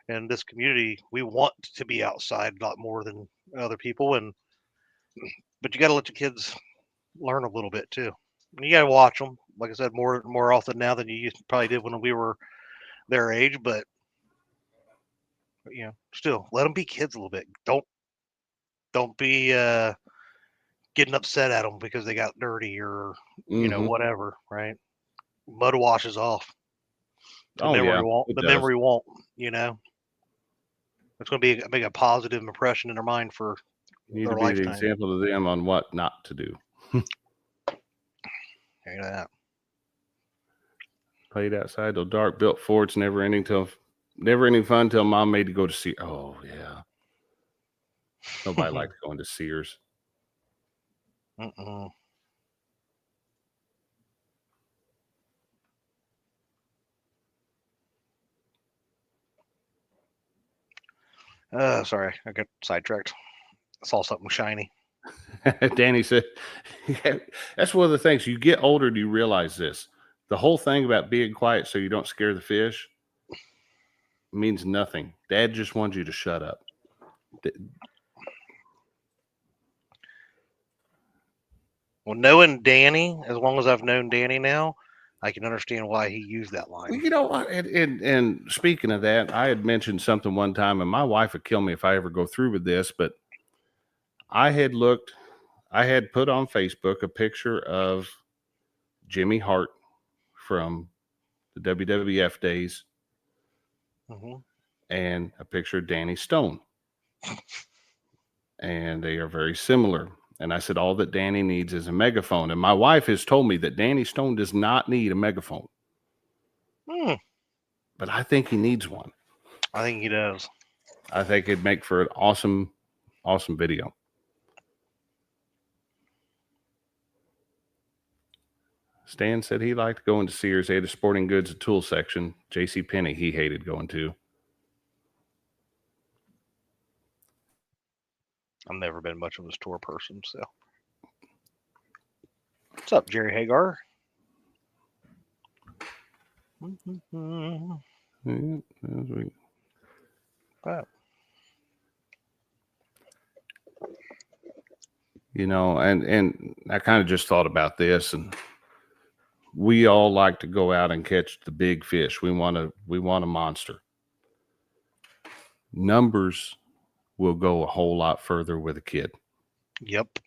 in this community, we want to be outside a lot more than other people. But you got to let the kids learn a little bit too. And you got to watch them, like I said, more often now than you probably did when we were their age. But still let them be kids a little bit. Don't be getting upset at them because they got dirty or whatever. Right? Mud washes off. The oh memory yeah, won't. it The does. memory won't. It's going to make a positive impression in their mind for You need their to be the lifetime. example to them on what not to do. Hear that? Played outside till dark, built forts, never ending fun till mom made to go to see. Oh yeah, nobody liked going to Sears. Mm-mm. Sorry, I got sidetracked. I saw something shiny. Danny said, yeah, that's one of the things. You get older, do you realize this? The whole thing about being quiet so you don't scare the fish means nothing. Dad just wants you to shut up. Well, knowing Danny, as long as I've known Danny now, I can understand why he used that line. Well, you know what? And speaking of that, I had mentioned something one time, and my wife would kill me if I ever go through with this, but I had put on Facebook a picture of Jimmy Hart from the WWF days and a picture of Danny Stone. And they are very similar. And I said, all that Danny needs is a megaphone. And my wife has told me that Danny Stone does not need a megaphone. But I think he needs one. I think he does. I think it'd make for an awesome, awesome video. Stan said he liked going to Sears. They had a sporting goods and tool section. J.C. Penney, he hated going to. I've never been much of a store person, so. What's up, Jerry Hagar? Wow. And I kind of just thought about this, and we all like to go out and catch the big fish. We want a monster. Numbers will go a whole lot further with a kid. Yep.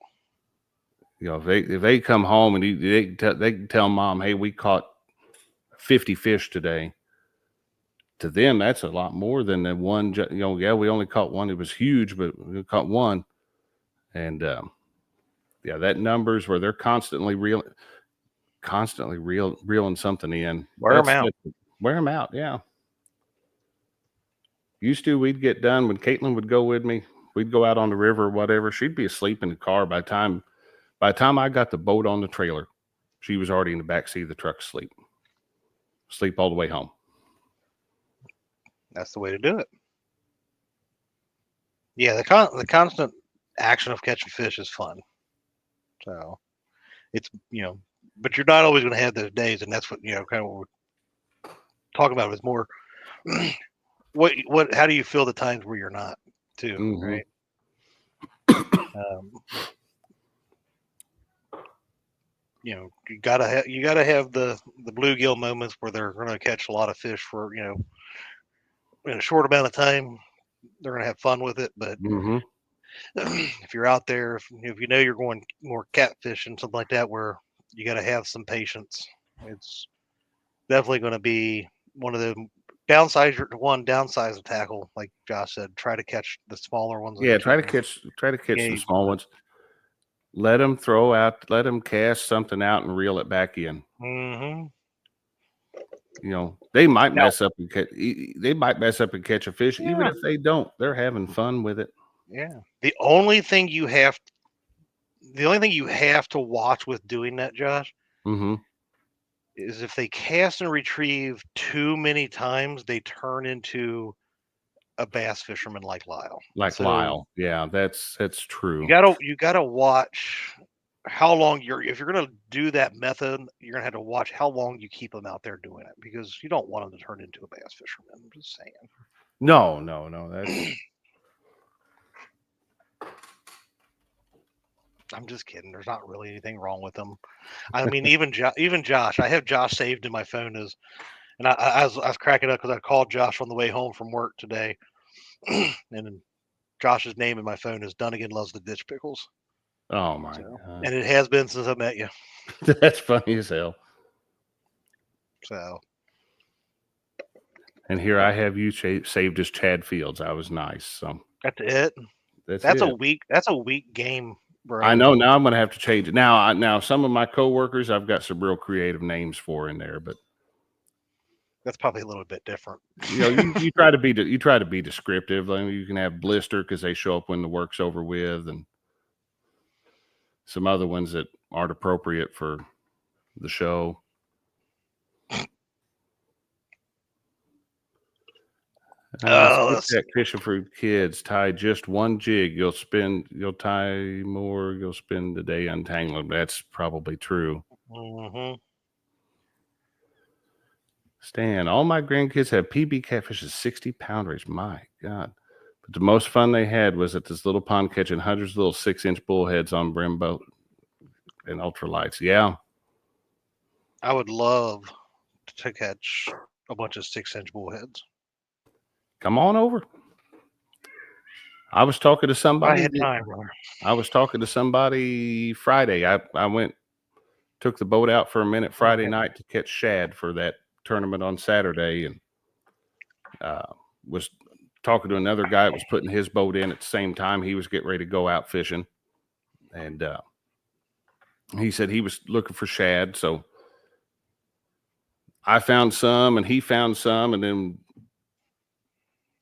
If they come home and they can tell mom, hey, we caught 50 fish today. To them, that's a lot more than the one. Yeah, we only caught one. It was huge, but we caught one. And that numbers where they're constantly reeling something in. Wear them out. Wear them out. Yeah. Used to, we'd get done when Caitlin would go with me. We'd go out on the river or whatever. She'd be asleep in the car by the time I got the boat on the trailer. She was already in the back seat of the truck asleep all the way home. That's the way to do it. Yeah, the constant action of catching fish is fun. So it's but you're not always going to have those days, and that's what kind of what we're talking about is more. How do you feel the times where you're not too, right? You gotta have the bluegill moments where they're going to catch a lot of fish for in a short amount of time. they're gonna have fun with it. But Mm-hmm. if you're out there, if you know you're going more catfishing, something like that, where you got to have some patience, it's definitely going to be one of the downsides. One downside of tackle, like Josh said, try to catch the smaller ones. Yeah, And try to keep 'em catch some engaged, small but- ones. Let them cast something out and reel it back in. Mhm. You know, they might Now- mess up and catch a fish. Even Yeah. if they don't, they're having fun with it. Yeah. The only thing you have to watch with doing that, Josh, Mm-hmm. is if they cast and retrieve too many times, they turn into a bass fisherman like Lyle. Like So Lyle. Yeah, that's true. you gotta watch how long if you're gonna do that method, you're gonna have to watch how long you keep them out there doing it, because you don't want them to turn into a bass fisherman. I'm just saying. No. That's I'm just kidding. There's not really anything wrong with them. I mean, even Josh. I have Josh saved in my phone and I was cracking up because I called Josh on the way home from work today, and Josh's name in my phone is Dunnigan Loves the Ditch Pickles. oh my So, god. and it has been since I met you. That's funny as hell. So And here I have you saved as Chad Fields. I was nice. So that's it. that's That's it. a weak game, bro. I know. Now I'm going to have to change it. Now some of my coworkers, I've got some real creative names for in there, but That's probably a little bit different. you know, you try to be descriptive. I mean, you can have Blister because they show up when the work's over with, and some other ones that aren't appropriate for the show. Let's That fishing for kids. Tie just one jig. You'll tie more. You'll spend the day untangling. That's probably true. Mm-hmm. Stan, all my grandkids have PB catfishes, 60-pounders. My God. But the most fun they had was at this little pond catching hundreds of little 6-inch bullheads on brim boat and ultralights. Yeah. I would love to catch a bunch of 6-inch bullheads. Come on over. I was talking to somebody. I had time, brother. I was talking to somebody Friday. I went, took the boat out for a minute Friday night to catch shad for that tournament on Saturday, and was talking to another guy that was putting his boat in at the same time. He was getting ready to go out fishing, and he said he was looking for shad. So I found some, and he found some, and then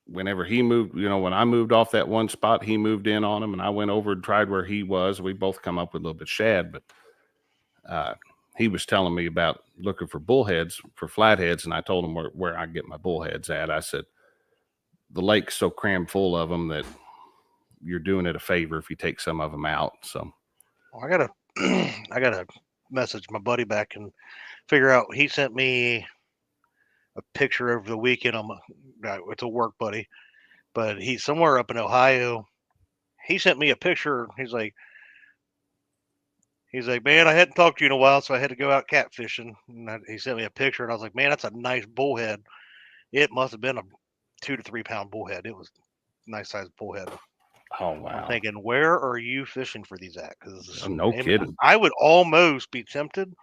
whenever he moved, when I moved off that one spot, he moved in on him, and I went over and tried where he was. We both come up with a little bit of shad, but he was telling me about looking for bullheads, for flatheads, and I told him where I get my bullheads at. I said, the lake's so crammed full of them that you're doing it a favor if you take some of them out. So I gotta message my buddy back and figure out. He sent me a picture over the weekend. It's a work buddy, but he's somewhere up in Ohio. He sent me a picture. He's like, man, I hadn't talked to you in a while, so I had to go out catfishing. And he sent me a picture, and I was like, man, that's a nice bullhead. It must have been a 2 to 3 pound bullhead. It was a nice sized bullhead. oh wow. I'm thinking, where are you fishing for these at? Because No kidding. I would almost be tempted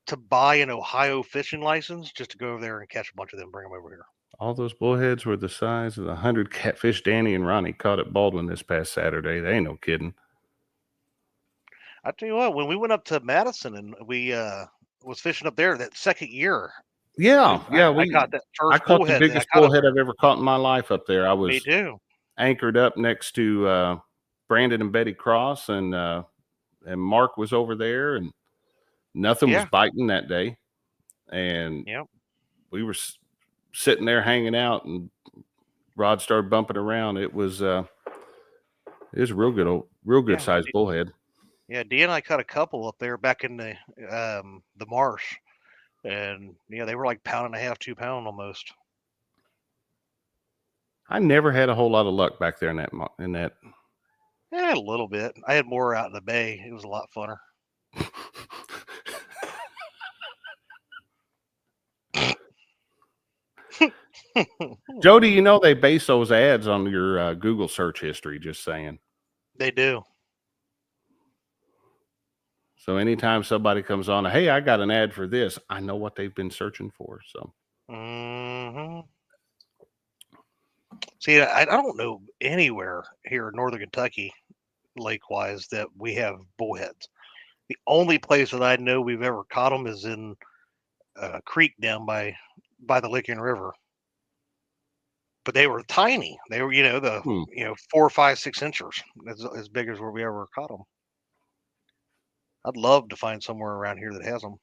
to buy an Ohio fishing license just to go over there and catch a bunch of them, and bring them over here. All those bullheads were the size of the 100 catfish Danny and Ronnie caught at Baldwin this past Saturday. They ain't no kidding. I tell you what, when we went up to Madison and we was fishing up there that second year. Yeah, I caught that first I caught the bullhead. biggest bullhead I've ever caught in my life up there. I was Me too. anchored up next to Brandon and Betty Cross, and Mark was over there, and nothing was biting that day. And we were sitting there hanging out, and rod started bumping around. It was a real good sized bullhead. Yeah, D and I caught a couple up there back in the marsh, and they were like 1.5 pounds, 2 pound almost. I never had a whole lot of luck back there in that. Yeah, a little bit. I had more out in the bay. It was a lot funner. Jody, you know they base those ads on your Google search history, just saying. They do. So anytime somebody comes on, hey, I got an ad for this, I know what they've been searching for. So Hmm. See, I don't know anywhere here in Northern Kentucky, lake-wise, that we have bullheads. The only place that I know we've ever caught them is in a creek down by the Licking River. But they were tiny. They were, 4, 5, 6 inches, as big as where we ever caught them. I'd love to find somewhere around here that has them.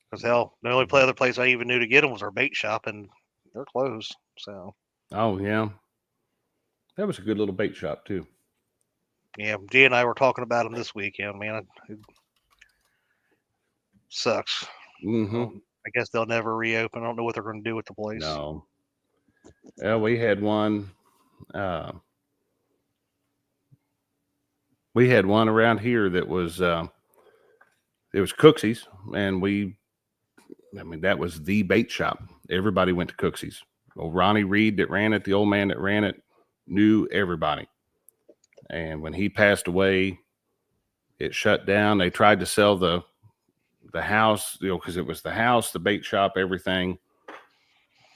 Because hell, the only other place I even knew to get them was our bait shop, and they're closed. So. Oh yeah, that was a good little bait shop too. Yeah, Dee and I were talking about them this weekend. Man, it sucks. Mm-hmm. I guess they'll never reopen. I don't know what they're going to do with the place. No. Yeah, we had one. We had one around here that was it was Cooksey's, and that was the bait shop. Everybody went to Cooksey's. Old Ronnie Reed that ran it, the old man that ran it, knew everybody. And when he passed away, it shut down. They tried to sell the house, because it was the house, the bait shop, everything.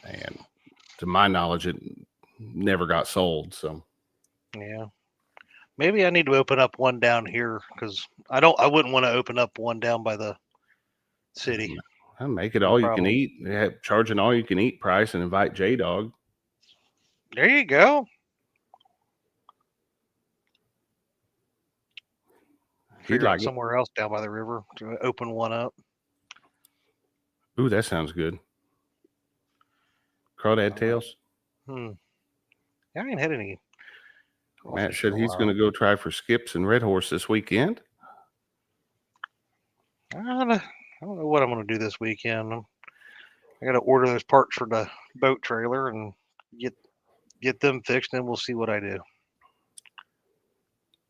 And to my knowledge, it never got sold. So yeah, maybe I need to open up one down here, because I wouldn't want to open up one down by the city. I'll make it all you can eat. Charge an all you can eat price and invite J-Dog. There you go. Figure out somewhere else down by the river to open one up. Ooh, that sounds good. Crawdad tails. I ain't had any. Matt said he's going to go try for skips and red horse this weekend. I don't know what I'm going to do this weekend. I got to order those parts for the boat trailer and get them fixed, and we'll see what I do.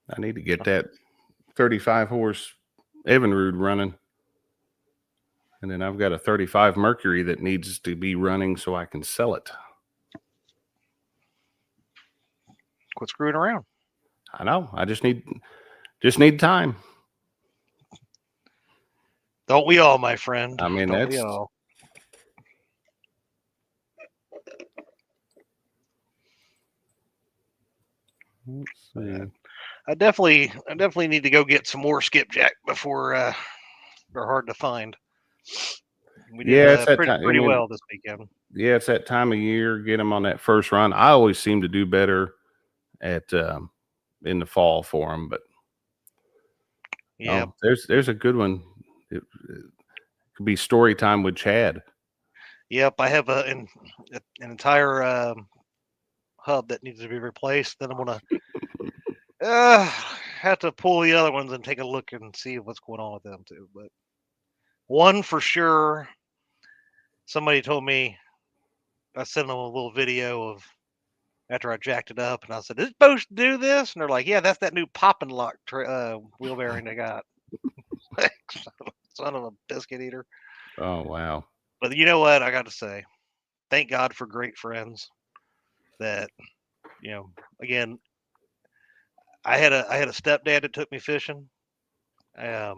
I need to get that 35 horse Evinrude running. And then I've got a 35 Mercury that needs to be running so I can sell it. Quit screwing around. I know. I just need time. Don't we all, my friend? I mean, Don't we all? Let's see. I definitely need to go get some more skipjack before they're hard to find. We did pretty well this weekend. Yeah, it's that time of year. Get them on that first run. I always seem to do better at in the fall for them, but yeah, there's a good one. It could be story time with Chad. Yep, I have an entire hub that needs to be replaced. Then I'm gonna have to pull the other ones and take a look and see what's going on with them too. But one for sure, somebody told me, I sent them a little video of after I jacked it up, and I said, "Is it supposed to do this?" And they're like, "Yeah, that's that new popping lock wheel bearing they got." Son of a biscuit eater. Oh wow! But you know what? I got to say, thank God for great friends. That again, I had a stepdad that took me fishing. I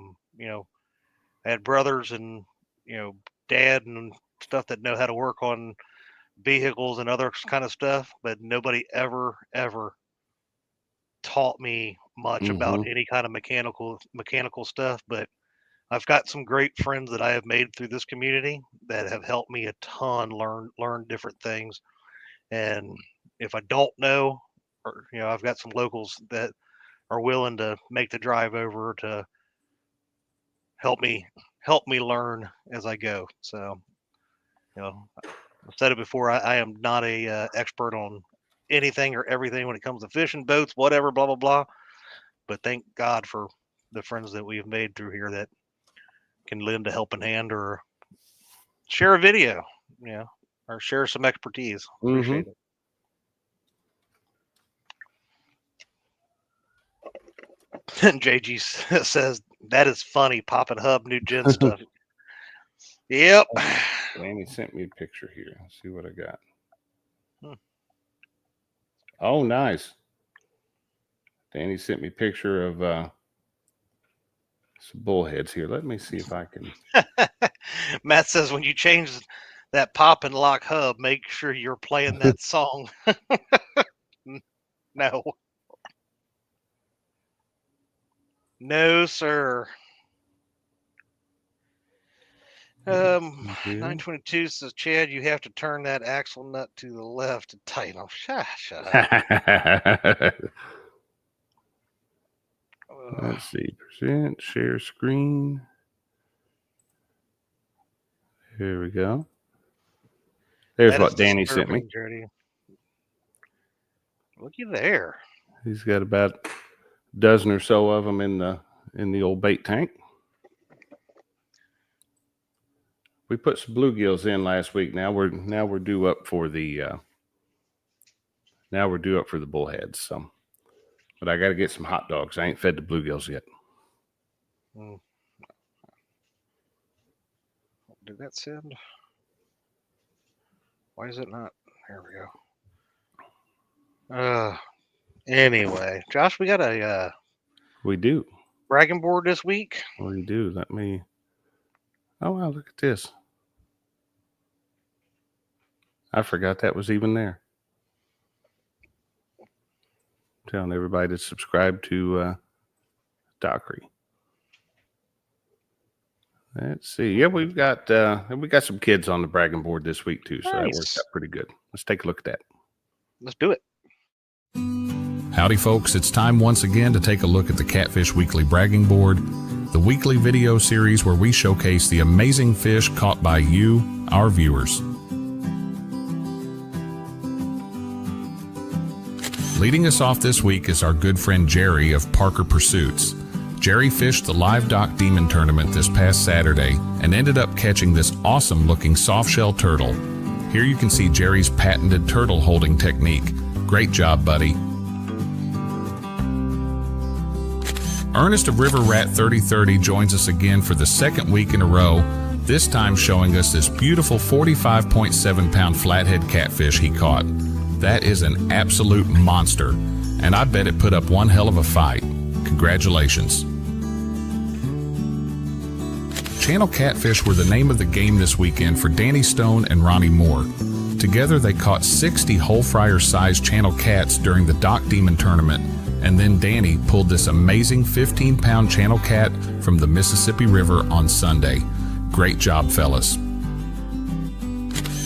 had brothers and dad and stuff that know how to work on vehicles and other kind of stuff, but nobody ever taught me much about any kind of mechanical stuff. But I've got some great friends that I have made through this community that have helped me a ton learn different things. And if I don't know, or I've got some locals that are willing to make the drive over to help me learn as I go. So, I've said it before. I am not a expert on anything or everything when it comes to fishing, boats, whatever, blah blah blah. But thank God for the friends that we've made through here that can lend a helping hand or share a video, or share some expertise. Appreciate it. And JG says that is funny. Popping hub, new gen stuff. Yep. Danny sent me a picture here. Let's see what I got. Hmm. Oh, nice. Danny sent me a picture of some bullheads here. Let me see if I can. Matt says when you change that pop and lock hub, make sure you're playing that song. No. No, sir. 922 says, Chad, you have to turn that axle nut to the left to tighten them. Shut up. Let's see. Present, share screen. Here we go. There's what Danny sent me. Dirty. Looky there. He's got about a dozen or so of them in the old bait tank. We put some bluegills in last week. Now we're due up for the bullheads. So, but I got to get some hot dogs. I ain't fed the bluegills yet. Did that send? Why is it not? There we go. Anyway, Josh, we got a we do bragging board this week. We do. Let me. Oh wow! Look at this. I forgot that was even there. I'm telling everybody to subscribe to Dockery. Let's see. Yeah, we've got some kids on the bragging board this week too, so that worked out pretty good. Let's take a look at that. Let's do it. Howdy, folks. It's time once again to take a look at the Catfish Weekly Bragging Board, the weekly video series where we showcase the amazing fish caught by you, our viewers. Leading us off this week is our good friend Jerry of Parker Pursuits. Jerry fished the live dock demon tournament this past Saturday and ended up catching this awesome looking softshell turtle. Here you can see Jerry's patented turtle holding technique. Great job, buddy. Ernest of River Rat 3030 joins us again for the second week in a row, this time showing us this beautiful 45.7 pound flathead catfish he caught. That is an absolute monster, and I bet it put up one hell of a fight. Congratulations. Channel catfish were the name of the game this weekend for Danny Stone and Ronnie Moore. Together they caught 60 whole fryer sized channel cats during the Dock Demon tournament, and then Danny pulled this amazing 15-pound channel cat from the Mississippi River on Sunday. Great job, fellas.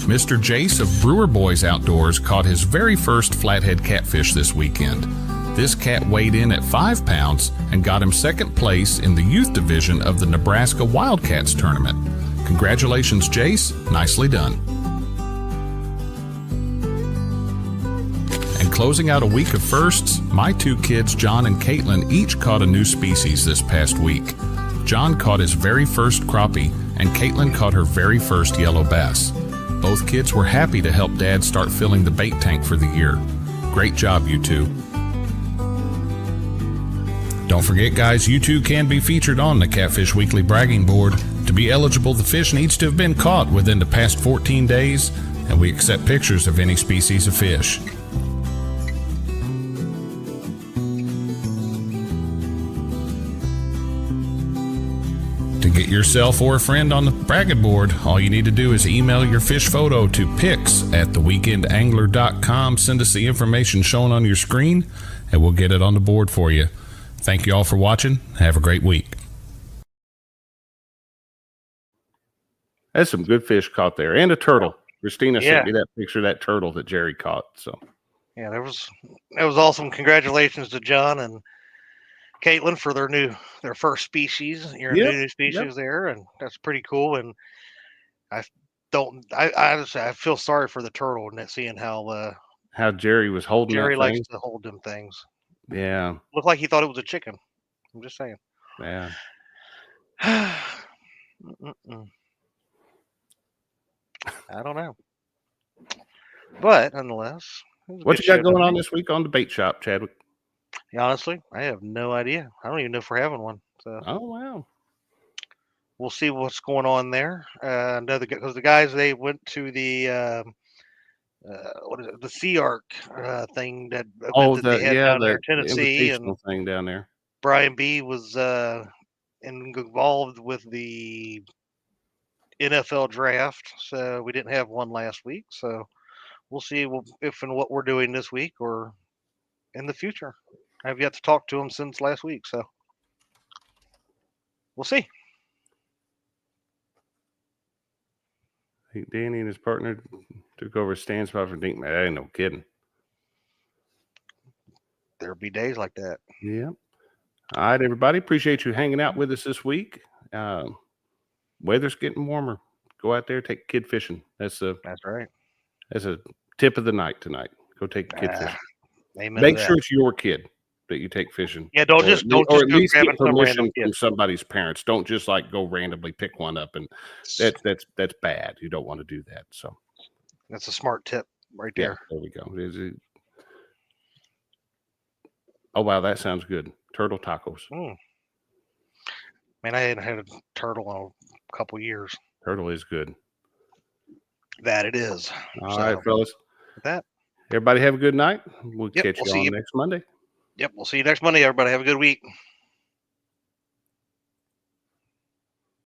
Mr. Jace of Brewer Boys Outdoors caught his very first flathead catfish this weekend. This cat weighed in at 5 pounds and got him second place in the youth division of the Nebraska Wildcats tournament. Congratulations, Jace. Nicely done. And closing out a week of firsts, my two kids, John and Caitlin, each caught a new species this past week. John caught his very first crappie, and Caitlin caught her very first yellow bass. Both kids were happy to help Dad start filling the bait tank for the year. Great job, you two. Don't forget, guys, you too can be featured on the Catfish Weekly Bragging Board. To be eligible, the fish needs to have been caught within the past 14 days, and we accept pictures of any species of fish. To get yourself or a friend on the bragging board, all you need to do is email your fish photo to pics@theweekendangler.com. Send us the information shown on your screen, and we'll get it on the board for you. Thank you all for watching. Have a great week. That's some good fish caught there, and a turtle. Christina sent me that picture of that turtle that Jerry caught. So, yeah, that was awesome. Congratulations to John and Caitlin for their first species. Your new species there, and that's pretty cool. And I feel sorry for the turtle and seeing how Jerry was holding. Jerry likes to hold them things. Yeah, looked like he thought it was a chicken. I'm just saying. Yeah. I don't know, but nonetheless, what you got going on this week on the bait shop, Chadwick? Yeah, honestly, I have no idea. I don't even know if we're having one. So. Oh wow! we'll see what's going on there. Because the guys, they went to the what is it, the Sea Arc thing, that event that they had down there in the Tennessee, and invitational thing down there. Brian B was involved with the NFL draft, so we didn't have one last week. So we'll see if and what we're doing this week or in the future. I've yet to talk to him since last week, so we'll see. I think Danny and his partner took over stand spot for Dinkman. That ain't no kidding. There'll be days like that. Yeah. All right, everybody. Appreciate you hanging out with us this week. Weather's getting warmer. Go out there, take kid fishing. That's right. That's a tip of the night tonight. Go take kid fishing. Amen. Make sure it's your kid that you take fishing. Yeah, don't just or go at least grabbing get some random permission kid. from somebody's parents. Don't just like go randomly pick one up, and that's bad. You don't want to do that. So that's a smart tip right yeah, there. there we go. Oh wow, that sounds good. Turtle tacos. Man, I hadn't had a turtle in a couple years. Turtle is good. That it is. All right, fellas. With that, everybody have a good night. We'll catch you see on you next Monday. Yep, we'll see you next Monday, everybody. Have a good week.